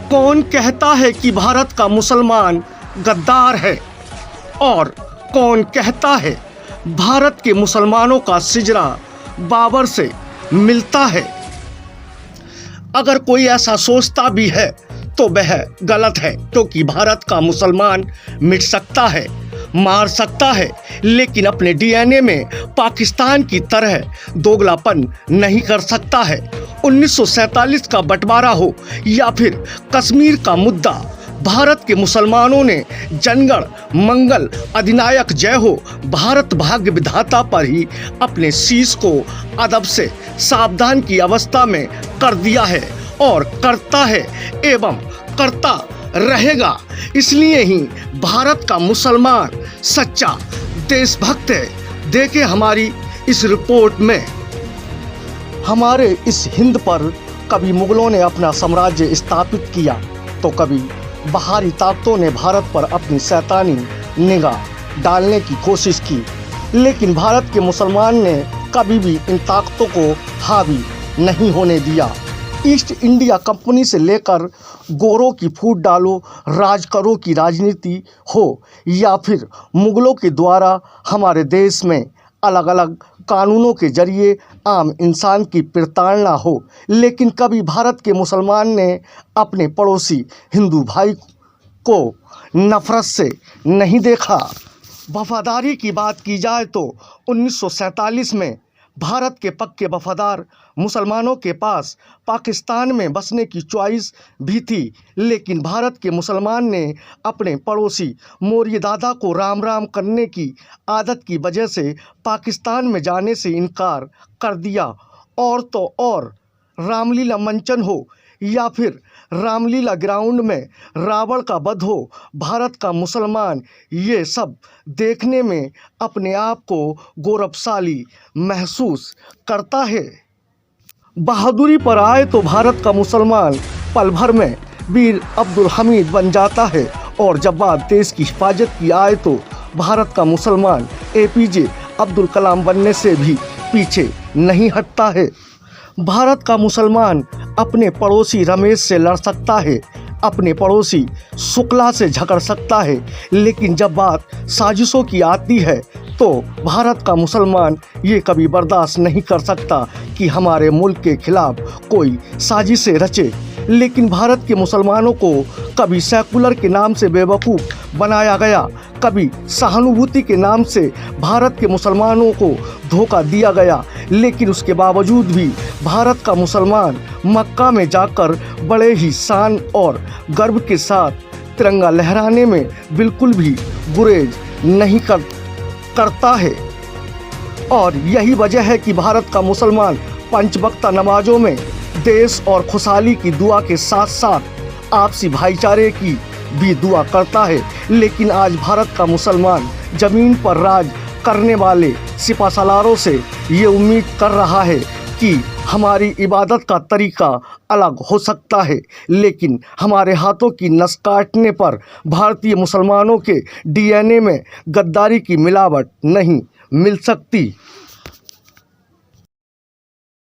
कौन कहता है कि भारत का मुसलमान गद्दार है और कौन कहता है भारत के मुसलमानों का सिजरा बाबर से मिलता है। अगर कोई ऐसा सोचता भी है तो वह गलत है, क्योंकि भारत का मुसलमान मिट सकता है, मार सकता है, लेकिन अपने डीएनए में पाकिस्तान की तरह दोगलापन नहीं कर सकता है। 1947 का बंटवारा हो या फिर कश्मीर का मुद्दा, भारत के मुसलमानों ने जनगण मंगल अधिनायक जय हो भारत भाग्य विधाता पर ही अपने शीश को अदब से सावधान की अवस्था में कर दिया है और करता है एवं करता रहेगा। इसलिए ही भारत का मुसलमान सच्चा देशभक्त है। देखें हमारी इस रिपोर्ट में, हमारे इस हिंद पर कभी मुगलों ने अपना साम्राज्य स्थापित किया तो कभी बाहरी ताकतों ने भारत पर अपनी शैतानी निगाह डालने की कोशिश की, लेकिन भारत के मुसलमान ने कभी भी इन ताकतों को हावी नहीं होने दिया। ईस्ट इंडिया कंपनी से लेकर गोरों की फूट डालो राज करो की राजनीति हो या फिर मुगलों के द्वारा हमारे देश में अलग अलग कानूनों के जरिए आम इंसान की प्रताड़ना हो, लेकिन कभी भारत के मुसलमान ने अपने पड़ोसी हिंदू भाई को नफरत से नहीं देखा। वफादारी की बात की जाए तो 1947 में भारत के पक्के वफादार मुसलमानों के पास पाकिस्तान में बसने की चॉइस भी थी, लेकिन भारत के मुसलमान ने अपने पड़ोसी मौर्य दादा को राम राम करने की आदत की वजह से पाकिस्तान में जाने से इनकार कर दिया। और तो और रामलीला मंचन हो या फिर रामलीला ग्राउंड में रावण का वध हो, भारत का मुसलमान ये सब देखने में अपने आप को गौरवशाली महसूस करता है। बहादुरी पर आए तो भारत का मुसलमान पल भर में वीर अब्दुल हमीद बन जाता है, और जब बात देश की हिफाजत की आए तो भारत का मुसलमान एपीजे अब्दुल कलाम बनने से भी पीछे नहीं हटता है। भारत का मुसलमान अपने पड़ोसी रमेश से लड़ सकता है, अपने पड़ोसी शुक्ला से झगड़ सकता है, लेकिन जब बात साजिशों की आती है तो भारत का मुसलमान ये कभी बर्दाश्त नहीं कर सकता कि हमारे मुल्क के खिलाफ कोई साजिशें रचे। लेकिन भारत के मुसलमानों को कभी सेकुलर के नाम से बेवकूफ़ बनाया गया, कभी सहानुभूति के नाम से भारत के मुसलमानों को धोखा दिया गया, लेकिन उसके बावजूद भी भारत का मुसलमान मक्का में जाकर बड़े ही शान और गर्व के साथ तिरंगा लहराने में बिल्कुल भी गुरेज नहीं करता है। और यही वजह है कि भारत का मुसलमान पंच वक्ता नमाजों में देश और खुशहाली की दुआ के साथ साथ आपसी भाईचारे की भी दुआ करता है। लेकिन आज भारत का मुसलमान ज़मीन पर राज करने वाले सिपहसालारों से ये उम्मीद कर रहा है कि हमारी इबादत का तरीका अलग हो सकता है, लेकिन हमारे हाथों की नस काटने पर भारतीय मुसलमानों के डीएनए में गद्दारी की मिलावट नहीं मिल सकती।